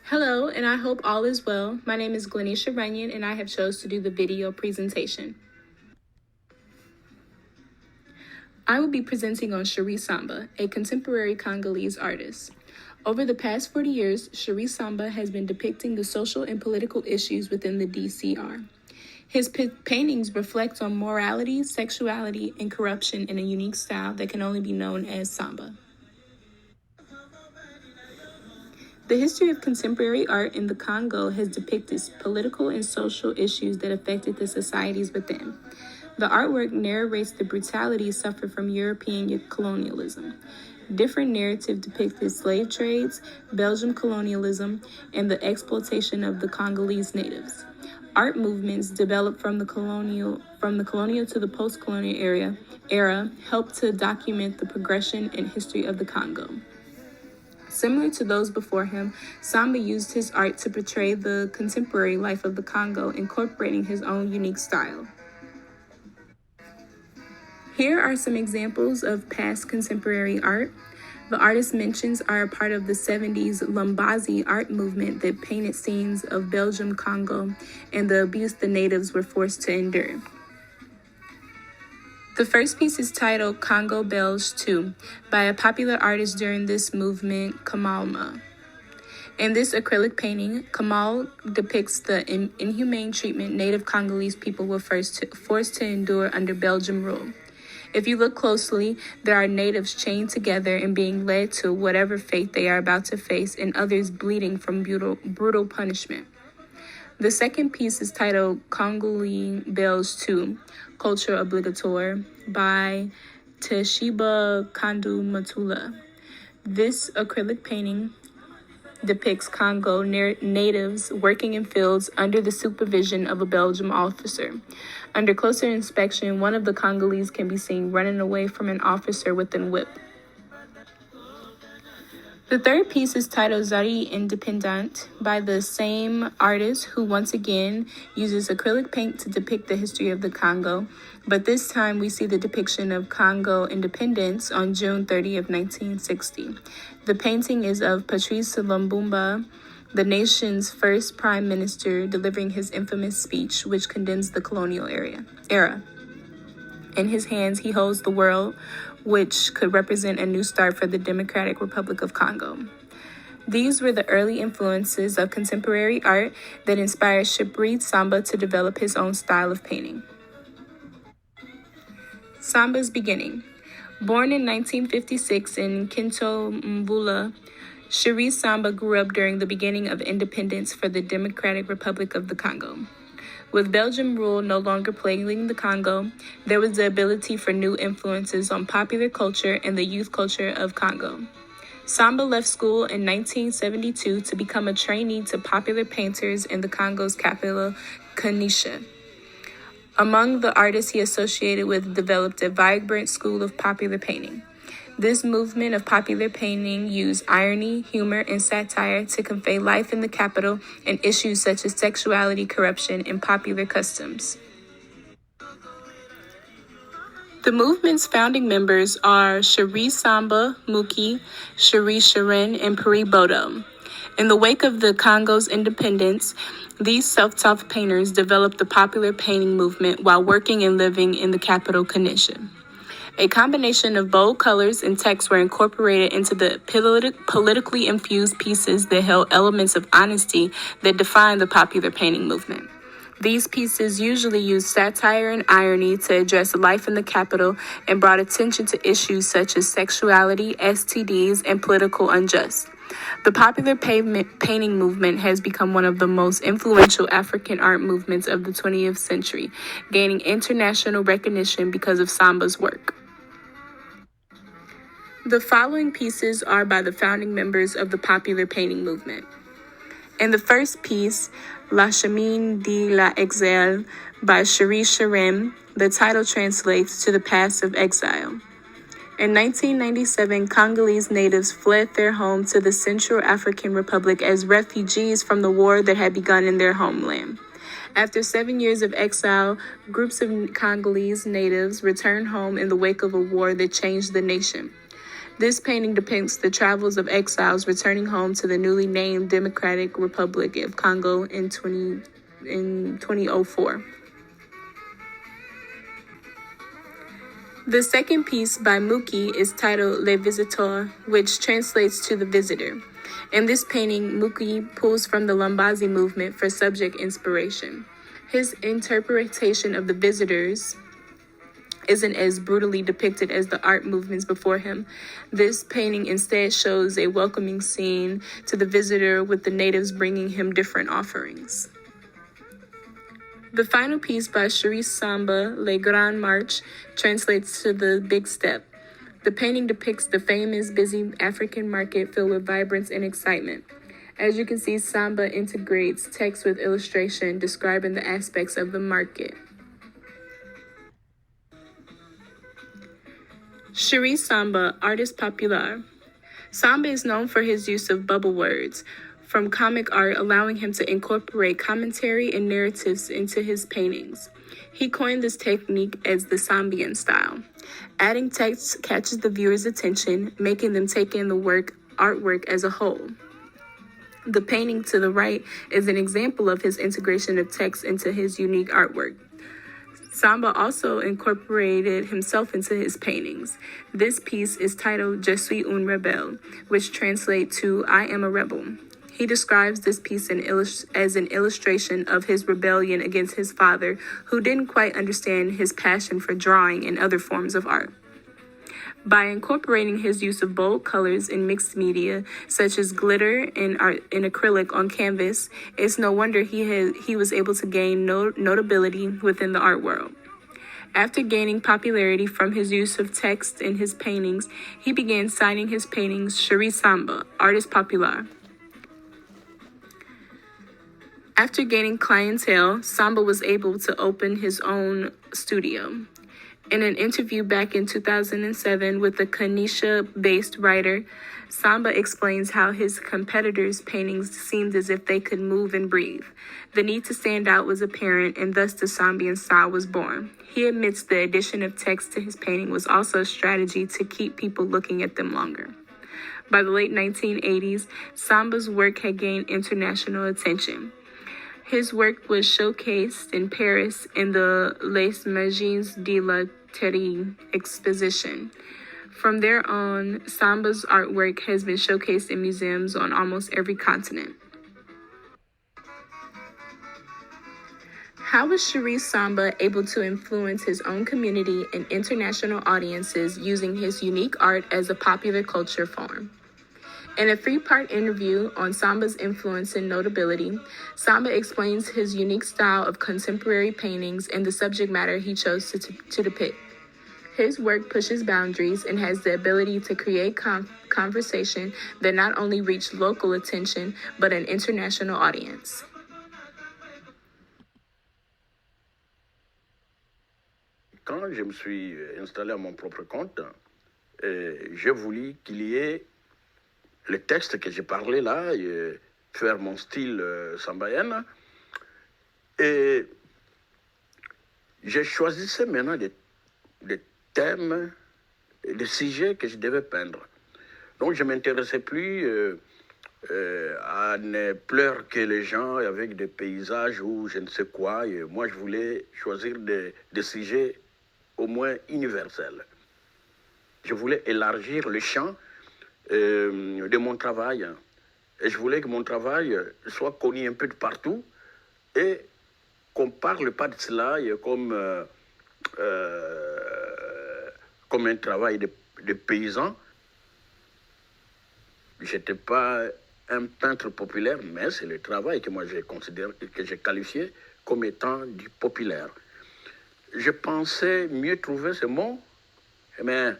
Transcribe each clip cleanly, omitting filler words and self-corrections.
Hello, and I hope all is well. My name is Glenisha Runyon, and I have chose to do the video presentation. I will be presenting on Chéri Samba, a contemporary Congolese artist. Over the past 40 years, Chéri Samba has been depicting the social and political issues within the DCR. His paintings reflect on morality, sexuality, and corruption in a unique style that can only be known as Samba. The history of contemporary art in the Congo has depicted political and social issues that affected the societies within. The artwork narrates the brutality suffered from European colonialism. Different narratives depicted slave trades, Belgian colonialism, and the exploitation of the Congolese natives. Art movements developed from the colonial to the post-colonial era helped to document the progression and history of the Congo. Similar to those before him, Samba used his art to portray the contemporary life of the Congo, incorporating his own unique style. Here are some examples of past contemporary art. The artist mentions are a part of the 70s Lumbazi art movement that painted scenes of Belgium, Congo, and the abuse the natives were forced to endure. The first piece is titled Congo Belge 2 by a popular artist during this movement, Kamalma. In this acrylic painting, Kamal depicts the inhumane treatment native Congolese people were forced to endure under Belgian rule. If you look closely, there are natives chained together and being led to whatever fate they are about to face, and others bleeding from brutal punishment. The second piece is titled Congolese Belge 2, Culture Obligatoire by Teshiba Kandu Matula. This acrylic painting depicts Congo natives working in fields under the supervision of a Belgian officer. Under closer inspection, one of the Congolese can be seen running away from an officer with a whip. The third piece is titled Zari Independent by the same artist who once again uses acrylic paint to depict the history of the Congo, but this time we see the depiction of Congo independence on June 30 of 1960. The painting is of Patrice Lumumba, the nation's first prime minister, delivering his infamous speech which condemns the colonial era. In his hands, he holds the world, which could represent a new start for the Democratic Republic of Congo. These were the early influences of contemporary art that inspired Chéri Samba to develop his own style of painting. Samba's beginning. Born in 1956 in Kinto Mbula, Chéri Samba grew up during the beginning of independence for the Democratic Republic of the Congo. With Belgian rule no longer plaguing the Congo, there was the ability for new influences on popular culture and the youth culture of Congo. Samba left school in 1972 to become a trainee to popular painters in the Congo's capital, Glenisha. Among the artists he associated with developed a vibrant school of popular painting. This movement of popular painting used irony, humor, and satire to convey life in the capital and issues such as sexuality, corruption, and popular customs. The movement's founding members are Chéri Samba Muki, Chéri Sharin, and Puri Bodo. In the wake of the Congo's independence, these self-taught painters developed the popular painting movement while working and living in the capital, Glenisha. A combination of bold colors and text were incorporated into the politically infused pieces that held elements of honesty that defined the popular painting movement. These pieces usually used satire and irony to address life in the capital and brought attention to issues such as sexuality, STDs, and political unrest. The popular painting movement has become one of the most influential African art movements of the 20th century, gaining international recognition because of Samba's work. The following pieces are by the founding members of the popular painting movement. In the first piece, La Chemin de l'Exil by Chéri Sharin, the title translates to the Path of Exile. In 1997, Congolese natives fled their home to the Central African Republic as refugees from the war that had begun in their homeland. After 7 years of exile, groups of Congolese natives returned home in the wake of a war that changed the nation. This painting depicts the travels of exiles returning home to the newly named Democratic Republic of Congo in 2004. The second piece by Muki is titled Le Visiteur, which translates to the visitor. In this painting, Muki pulls from the Lambazi movement for subject inspiration. His interpretation of the visitors isn't as brutally depicted as the art movements before him. This painting instead shows a welcoming scene to the visitor, with the natives bringing him different offerings. The final piece by Chéri Samba, Le Grand Marche, translates to the Big Step. The painting depicts the famous busy African market filled with vibrance and excitement. As you can see, Samba integrates text with illustration describing the aspects of the market. Chéri Samba, artist populaire. Samba is known for his use of bubble words from comic art, allowing him to incorporate commentary and narratives into his paintings. He coined this technique as the Sambian style. Adding text catches the viewer's attention, making them take in the artwork as a whole. The painting to the right is an example of his integration of text into his unique artwork. Samba also incorporated himself into his paintings. This piece is titled Je suis un rebelle, which translates to I am a rebel. He describes this piece as an illustration of his rebellion against his father, who didn't quite understand his passion for drawing and other forms of art. By incorporating his use of bold colors in mixed media, such as glitter and acrylic on canvas, it's no wonder he was able to gain notability within the art world. After gaining popularity from his use of text in his paintings, he began signing his paintings Chéri Samba, artist populaire. After gaining clientele, Samba was able to open his own studio. In an interview back in 2007 with the Glenisha-based writer, Samba explains how his competitors' paintings seemed as if they could move and breathe. The need to stand out was apparent, and thus the Sambian style was born. He admits the addition of text to his painting was also a strategy to keep people looking at them longer. By the late 1980s, Samba's work had gained international attention. His work was showcased in Paris in the Les Magines de la Terre exposition. From there on, Samba's artwork has been showcased in museums on almost every continent. How was Chéri Samba able to influence his own community and international audiences using his unique art as a popular culture form? In a three-part interview on Samba's influence and notability, Samba explains his unique style of contemporary paintings and the subject matter he chose to depict. His work pushes boundaries and has the ability to create conversation that not only reach local attention, but an international audience. Quand je me suis installé à mon propre compte, j'ai voulu qu'il y ait le texte que j'ai parlé là, faire mon style sambayen. Et j'ai choisi maintenant des thèmes, des sujets que je devais peindre. Donc je ne m'intéressais plus à ne pleurer que les gens avec des paysages ou je ne sais quoi. Et moi, je voulais choisir des sujets au moins universels. Je voulais élargir le champ de mon travail. Et je voulais que mon travail soit connu un peu de partout et qu'on ne parle pas de cela comme un travail de paysan. Je n'étais pas un peintre populaire, mais c'est le travail que moi j'ai considéré, que j'ai qualifié comme étant du populaire. Je pensais mieux trouver ce mot, mais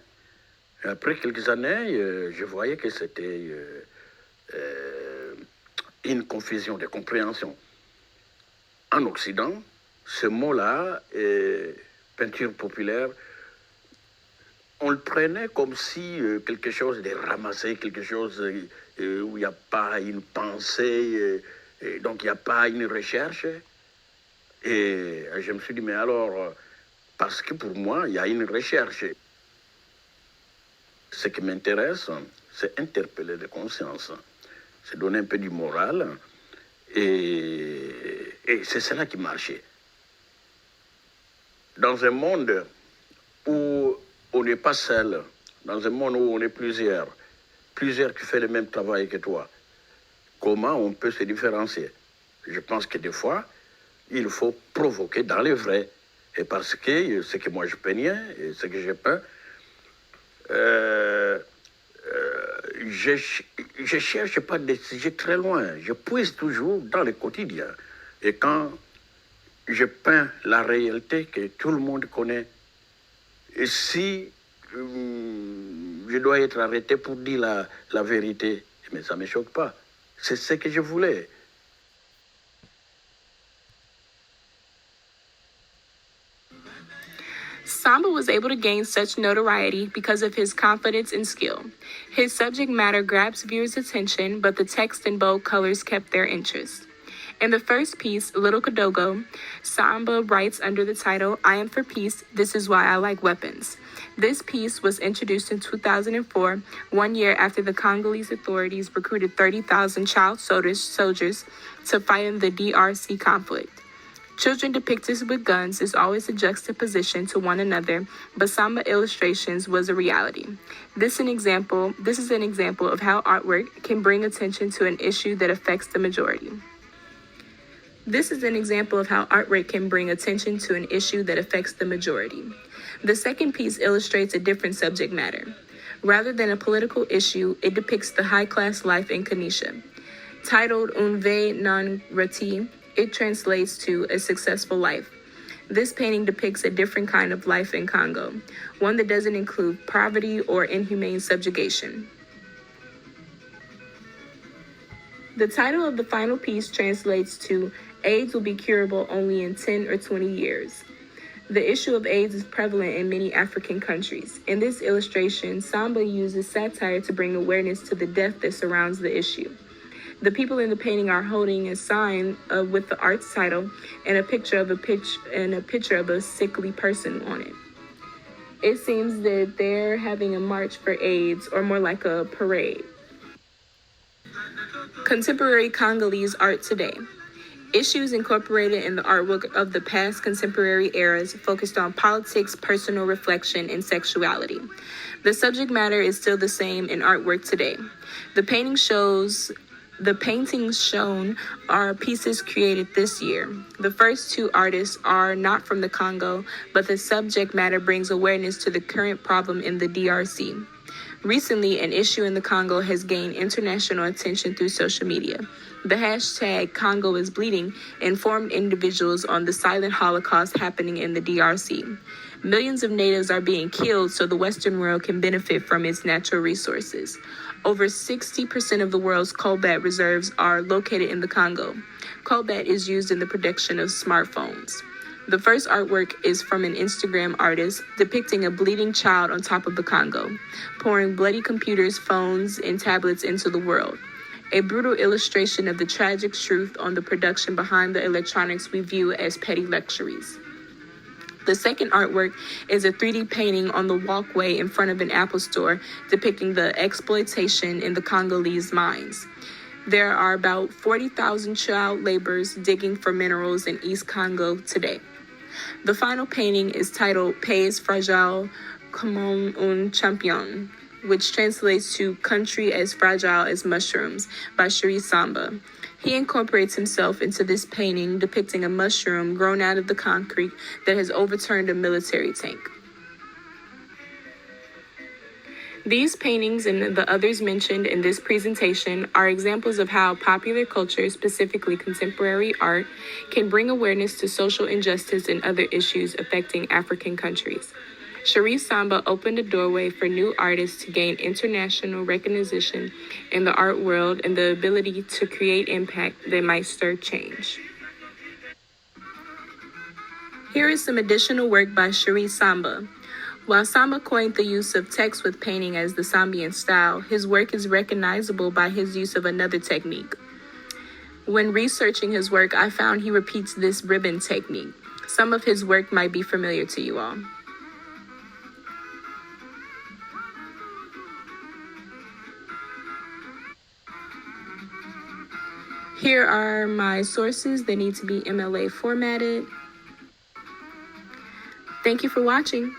après quelques années, je voyais que c'était une confusion de compréhension. En Occident, ce mot-là, peinture populaire, on le prenait comme si quelque chose de ramassé, quelque chose où il n'y a pas une pensée, donc il n'y a pas une recherche. Et je me suis dit, mais alors, parce que pour moi, il y a une recherche. Ce qui m'intéresse, c'est interpeller les consciences, c'est donner un peu du moral, et c'est cela qui marchait. Dans un monde où on n'est pas seul, dans un monde où on est plusieurs qui font le même travail que toi, comment on peut se différencier? Je pense que des fois, il faut provoquer dans les vrais. Et parce que ce que moi je peignais, et ce que je peins, je ne cherche pas des sujets très loin. Je puise toujours dans le quotidien. Et quand je peins la réalité que tout le monde connaît, et si je dois être arrêté pour dire la vérité, mais ça ne me choque pas. C'est ce que je voulais. Samba was able to gain such notoriety because of his confidence and skill. His subject matter grabs viewers' attention, but the text in bold colors kept their interest. In the first piece, Little Kadogo, Samba writes under the title, I Am for Peace, This Is Why I Like Weapons. This piece was introduced in 2004, 1 year after the Congolese authorities recruited 30,000 child soldiers to fight in the DRC conflict. Children depicted with guns is always a juxtaposition to one another, but Samba illustrations was a reality. This is an example of how artwork can bring attention to an issue that affects the majority. This is an example of how artwork can bring attention to an issue that affects the majority. The second piece illustrates a different subject matter. Rather than a political issue, it depicts the high-class life in Glenisha. Titled Un Vie Non Rati, it translates to a successful life. This painting depicts a different kind of life in Congo, one that doesn't include poverty or inhumane subjugation. The title of the final piece translates to AIDS will be curable only in 10 or 20 years. The issue of AIDS is prevalent in many African countries. In this illustration, Samba uses satire to bring awareness to the death that surrounds the issue. The people in the painting are holding a sign with the art's title and a picture of a sickly person on it. It seems that they're having a march for AIDS, or more like a parade. Contemporary Congolese art today. Issues incorporated in the artwork of the past contemporary eras focused on politics, personal reflection, and sexuality. The subject matter is still the same in artwork today. The paintings shown are pieces created this year. The first two artists are not from the Congo, but the subject matter brings awareness to the current problem in the DRC. Recently, an issue in the Congo has gained international attention through social media. The hashtag Congo is Bleeding informed individuals on the silent Holocaust happening in the DRC. Millions of natives are being killed so the Western world can benefit from its natural resources. Over 60% of the world's cobalt reserves are located in the Congo. Cobalt is used in the production of smartphones. The first artwork is from an Instagram artist depicting a bleeding child on top of the Congo, pouring bloody computers, phones, and tablets into the world. A brutal illustration of the tragic truth on the production behind the electronics we view as petty luxuries. The second artwork is a 3D painting on the walkway in front of an Apple store depicting the exploitation in the Congolese mines. There are about 40,000 child laborers digging for minerals in East Congo today. The final painting is titled Pays Fragile comme un champion, which translates to Country as Fragile as Mushrooms by Chéri Samba. He incorporates himself into this painting depicting a mushroom grown out of the concrete that has overturned a military tank. These paintings and the others mentioned in this presentation are examples of how popular culture, specifically contemporary art, can bring awareness to social injustice and other issues affecting African countries. Chéri Samba opened a doorway for new artists to gain international recognition in the art world and the ability to create impact that might stir change. Here is some additional work by Chéri Samba. While Samba coined the use of text with painting as the Sambian style, his work is recognizable by his use of another technique. When researching his work, I found he repeats this ribbon technique. Some of his work might be familiar to you all. Here are my sources. They need to be MLA formatted. Thank you for watching.